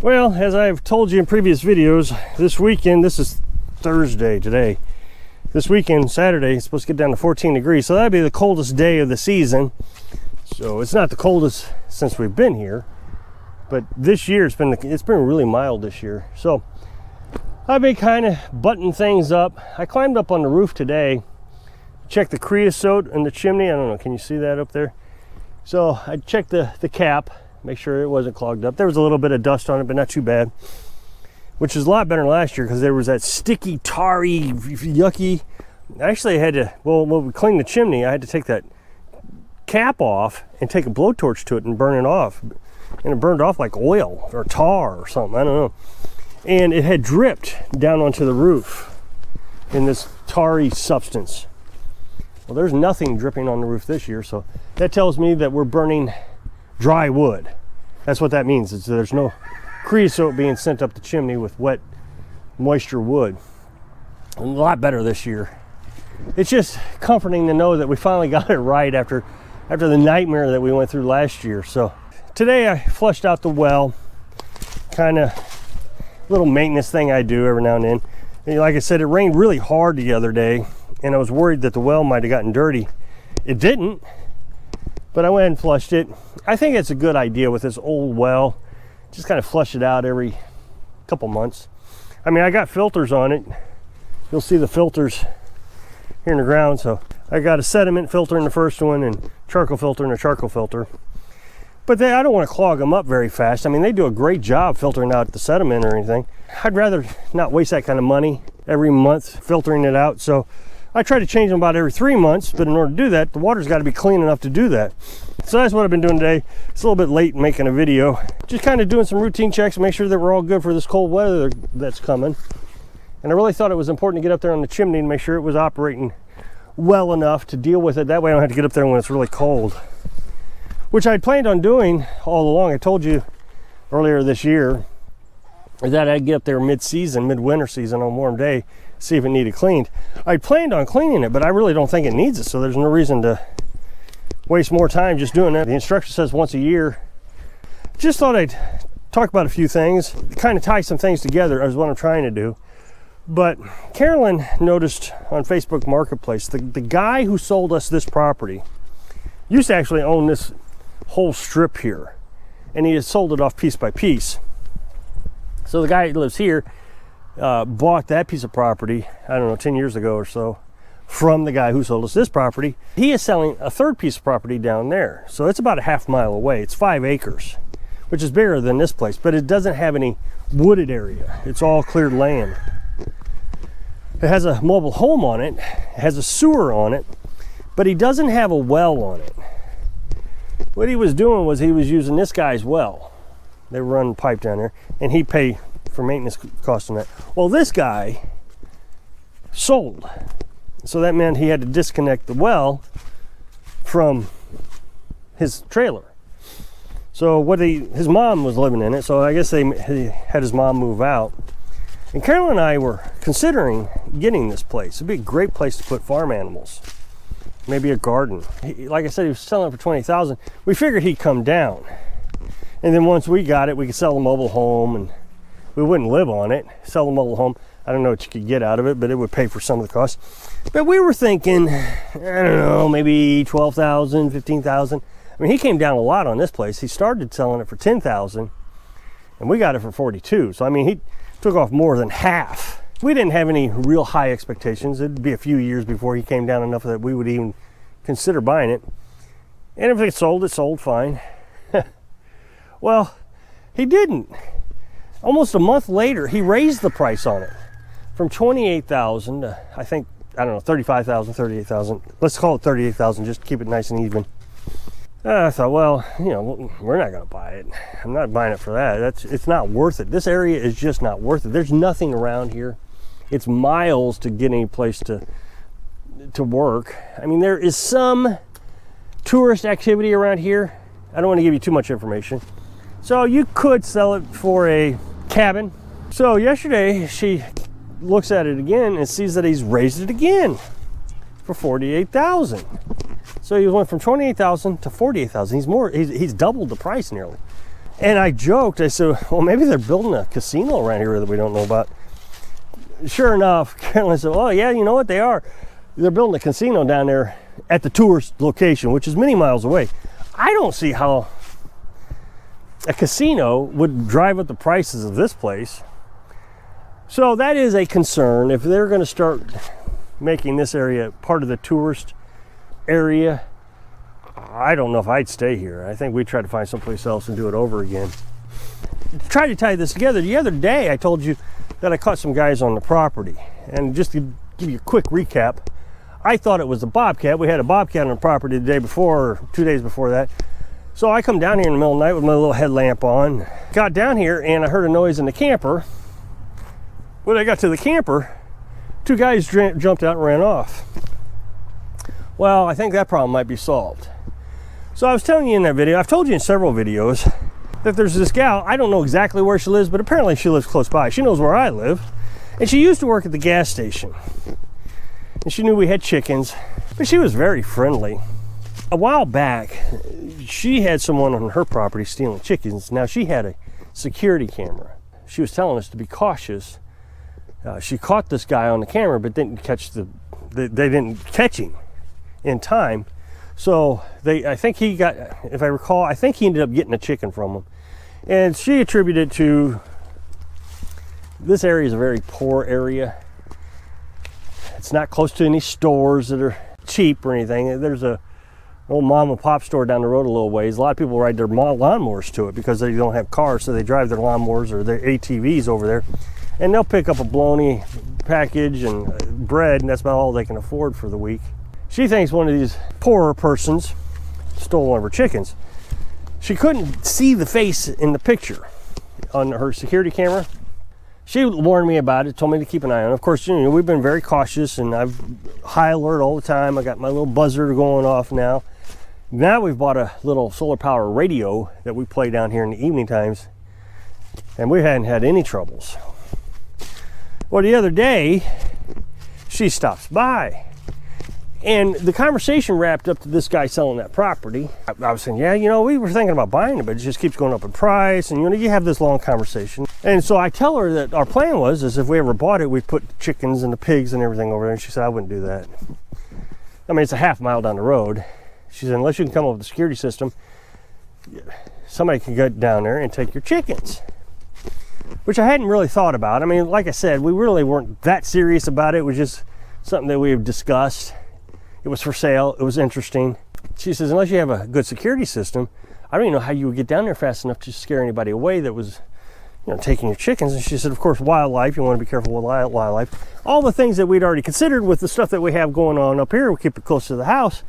Well, as I've told you in previous videos, this weekend, this is Thursday today, this weekend, Saturday, it's supposed to get down to 14 degrees, so that'd be the coldest day of the season. So it's not the coldest since we've been here, but this year it's been really mild this year. So I've been kind of buttoning things up. I climbed up on the roof today, checked the creosote in the chimney. I don't know, can you see that up there? So I checked the cap, make sure it wasn't clogged up. There was a little bit of dust on it, but not too bad, which is a lot better than last year because there was that sticky, tarry, yucky. Actually, I had to, well, when we cleaned the chimney, I had to take that cap off and take a blowtorch to it and burn it off. And it burned off like oil or tar or something, I don't know. And it had dripped down onto the roof in this tarry substance. Well, there's nothing dripping on the roof this year, so that tells me that we're burning dry wood. That's what that means. Is there's no creosote being sent up the chimney with wet, moisture wood. A lot better this year. It's just comforting to know that we finally got it right after the nightmare that we went through last year. So today I flushed out the well, kind of little maintenance thing I do every now and then. And like I said, it rained really hard the other day, and I was worried that the well might have gotten dirty. It didn't, but I went and flushed it. I think it's a good idea with this old well. Just kind of flush it out every couple months. I mean, I got filters on it. You'll see the filters here in the ground. So I got a sediment filter in the first one and charcoal filter in a charcoal filter. But I don't want to clog them up very fast. I mean, they do a great job filtering out the sediment or anything. I'd rather not waste that kind of money every month filtering it out. So I try to change them about every 3 months, but in order to do that, the water's got to be clean enough to do that. So that's what I've been doing today. It's a little bit late making a video. Just kind of doing some routine checks to make sure that we're all good for this cold weather that's coming. And I really thought it was important to get up there on the chimney and make sure it was operating well enough to deal with it. That way I don't have to get up there when it's really cold, which I'd planned on doing all along. I told you earlier this year that I'd get up there mid-season, midwinter season on a warm day, see if it needed cleaned. I planned on cleaning it, but I really don't think it needs it, so there's no reason to waste more time just doing that. The instruction says once a year. Just thought I'd talk about a few things, kind of tie some things together is what I'm trying to do. But Carolyn noticed on Facebook Marketplace, the guy who sold us this property used to actually own this whole strip here, and he had sold it off piece by piece. So the guy who lives here bought that piece of property, I don't know, 10 years ago or so, from the guy who sold us this property. He is selling a third piece of property down there. So it's about a half mile away. It's 5 acres, which is bigger than this place, but it doesn't have any wooded area. It's all cleared land. It has a mobile home on it. It has a sewer on it, but he doesn't have a well on it. What he was doing was he was using this guy's well. They run pipe down there, and he'd pay for maintenance costs on that. Well, this guy sold. So that meant he had to disconnect the well from his trailer. So his mom was living in it, so I guess he had his mom move out. And Carolyn and I were considering getting this place. It'd be a great place to put farm animals. Maybe a garden. Like I said, he was selling it for $20,000. We figured he'd come down. And then once we got it, we could sell the mobile home, and we wouldn't live on it. Sell the mobile home. I don't know what you could get out of it, but it would pay for some of the costs. But we were thinking, I don't know, maybe $12,000, $15,000. I mean, he came down a lot on this place. He started selling it for $10,000, and we got it for $42,000. So I mean, he took off more than half. We didn't have any real high expectations. It'd be a few years before he came down enough that we would even consider buying it. And if it sold fine. Well, he didn't. Almost a month later, he raised the price on it from $28,000 to, I think, I don't know, $35,000, $38,000. Let's call it $38,000, just to keep it nice and even. I thought, well, you know, we're not going to buy it. I'm not buying it for that. It's not worth it. This area is just not worth it. There's nothing around here. It's miles to get any place to work. I mean, there is some tourist activity around here. I don't want to give you too much information. So you could sell it for a cabin. So yesterday she looks at it again and sees that he's raised it again for $48,000. So he went from $28,000 to $48,000. He's doubled the price nearly. And I joked, I said, well, maybe they're building a casino around here that we don't know about. Sure enough, Carolyn said, oh yeah, you know what, they are. They're building a casino down there at the tourist location, which is many miles away. I don't see how a casino would drive up the prices of this place. So that is a concern. If they're going to start making this area part of the tourist area, I don't know if I'd stay here. I think we'd try to find someplace else and do it over again. To try to tie this together, the other day I told you that I caught some guys on the property. And just to give you a quick recap, I thought it was a bobcat. We had a bobcat on the property the day before, or 2 days before that. So I come down here in the middle of the night with my little headlamp on. Got down here and I heard a noise in the camper. When I got to the camper, two guys jumped out and ran off. Well, I think that problem might be solved. So I was telling you in that video, I've told you in several videos, that there's this gal, I don't know exactly where she lives, but apparently she lives close by. She knows where I live. And she used to work at the gas station. And she knew we had chickens, but she was very friendly. A while back, she had someone on her property stealing chickens. Now she had a security camera. She was telling us to be cautious. She caught this guy on the camera, but didn't catch they didn't catch him in time. So I think he got, if I recall, I think he ended up getting a chicken from him. And she attributed it to, this area is a very poor area. It's not close to any stores that are cheap or anything. There's a old mom and pop store down the road a little ways. A lot of people ride their lawnmowers to it because they don't have cars, so they drive their lawnmowers or their ATVs over there. And they'll pick up a bologna package and bread, and that's about all they can afford for the week. She thinks one of these poorer persons stole one of her chickens. She couldn't see the face in the picture on her security camera. She warned me about it, told me to keep an eye on it. Of course, you know, we've been very cautious, and I've high alert all the time. I got my little buzzer going off now. Now we've bought a little solar power radio that we play down here in the evening times, and we hadn't had any troubles. Well, the other day, she stops by, and the conversation wrapped up to this guy selling that property. I was saying, yeah, you know, we were thinking about buying it, but it just keeps going up in price, and you know, you have this long conversation. And so I tell her that our plan was, is if we ever bought it, we'd put the chickens and the pigs and everything over there, and she said, I wouldn't do that. I mean, it's a half mile down the road. She said, unless you can come up with a security system, somebody can get down there and take your chickens. Which I hadn't really thought about. I mean, like I said, we really weren't that serious about it. It was just something that we have discussed. It was for sale. It was interesting. She says, unless you have a good security system, I don't even know how you would get down there fast enough to scare anybody away that was, you know, taking your chickens. And she said, of course, wildlife, you want to be careful with wildlife. All the things that we'd already considered with the stuff that we have going on up here, we keep it close to the house.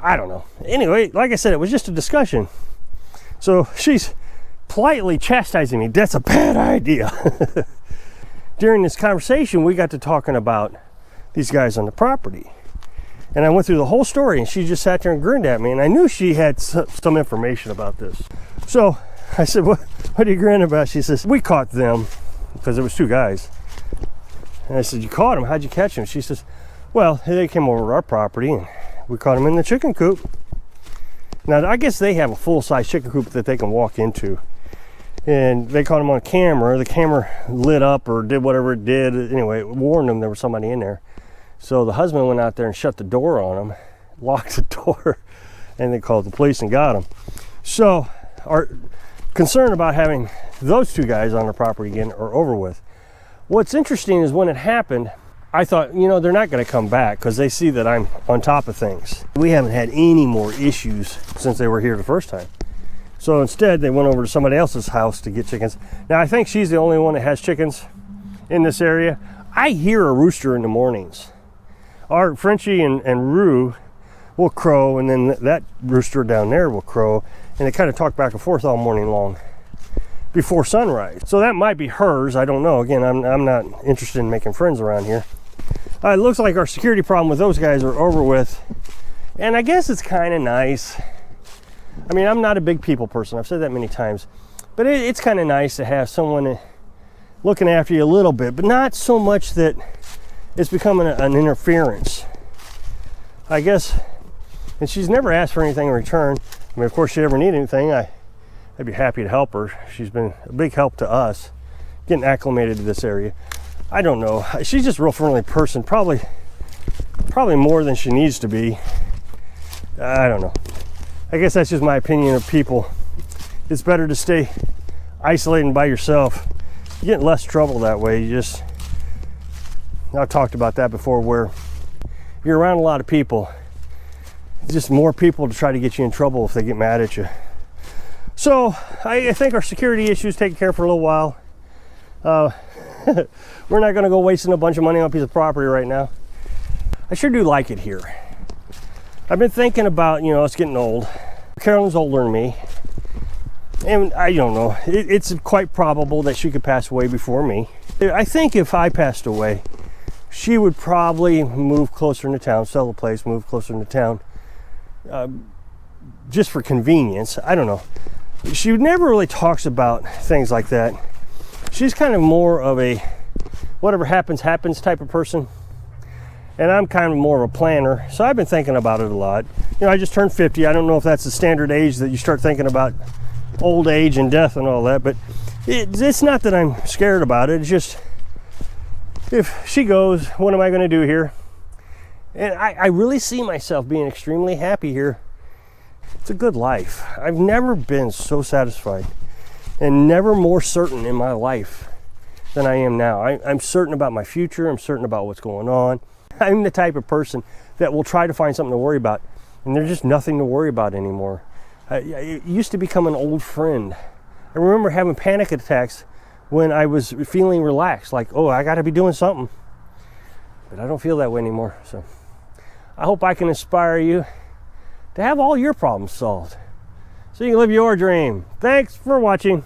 I don't know. Anyway, like I said, it was just a discussion. So she's politely chastising me. That's a bad idea. During this conversation, we got to talking about these guys on the property. And I went through the whole story, and she just sat there and grinned at me. And I knew she had some information about this. So I said, what are you grinning about? She says, we caught them, because there was two guys. And I said, you caught them? How'd you catch them? She says, well, they came over to our property, and we caught them in the chicken coop. Now, I guess they have a full-size chicken coop that they can walk into. And they caught them on camera. The camera lit up or did whatever it did. Anyway, it warned them there was somebody in there. So the husband went out there and shut the door on them, locked the door, and they called the police and got them. So our concern about having those two guys on the property again are over with. What's interesting is when it happened, I thought, you know, they're not going to come back because they see that I'm on top of things. We haven't had any more issues since they were here the first time. So instead, they went over to somebody else's house to get chickens. Now, I think she's the only one that has chickens in this area. I hear a rooster in the mornings. Our Frenchie and Rue will crow, and then that rooster down there will crow, and they kind of talk back and forth all morning long before sunrise. So that might be hers. I don't know. Again, I'm not interested in making friends around here. It looks like our security problem with those guys are over with, and I guess it's kind of nice. I mean, I'm not a big people person. I've said that many times. But it's kind of nice to have someone looking after you a little bit, but not so much that it's becoming an interference. I guess, and she's never asked for anything in return. I mean, of course, she ever need anything, I I'd be happy to help her. She's been a big help to us getting acclimated to this area. I don't know. She's just a real friendly person, probably more than she needs to be. I don't know. I guess that's just my opinion of people. It's better to stay isolated and by yourself. You get in less trouble that way. I've talked about that before, where you're around a lot of people, it's just more people to try to get you in trouble if they get mad at you. So I think our security issue is taken care of for a little while. We're not going to go wasting a bunch of money on a piece of property right now. I sure do like it here. I've been thinking about, us getting old. Carolyn's older than me, and I don't know. It's quite probable that she could pass away before me. I think if I passed away, she would probably move closer into town, sell the place, move closer into town, just for convenience. I don't know. She never really talks about things like that. She's kind of more of a whatever happens, happens type of person. And I'm kind of more of a planner. So I've been thinking about it a lot. I just turned 50. I don't know if that's the standard age that you start thinking about old age and death and all that. But it's not that I'm scared about it. It's just, if she goes, what am I going to do here? And I really see myself being extremely happy here. It's a good life. I've never been so satisfied and never more certain in my life than I am now. I'm certain about my future. I'm certain about what's going on. I'm the type of person that will try to find something to worry about, and there's just nothing to worry about anymore. It used to become an old friend. I remember having panic attacks when I was feeling relaxed, like, oh, I got to be doing something. But I don't feel that way anymore. So I hope I can inspire you to have all your problems solved so you can live your dream. Thanks for watching.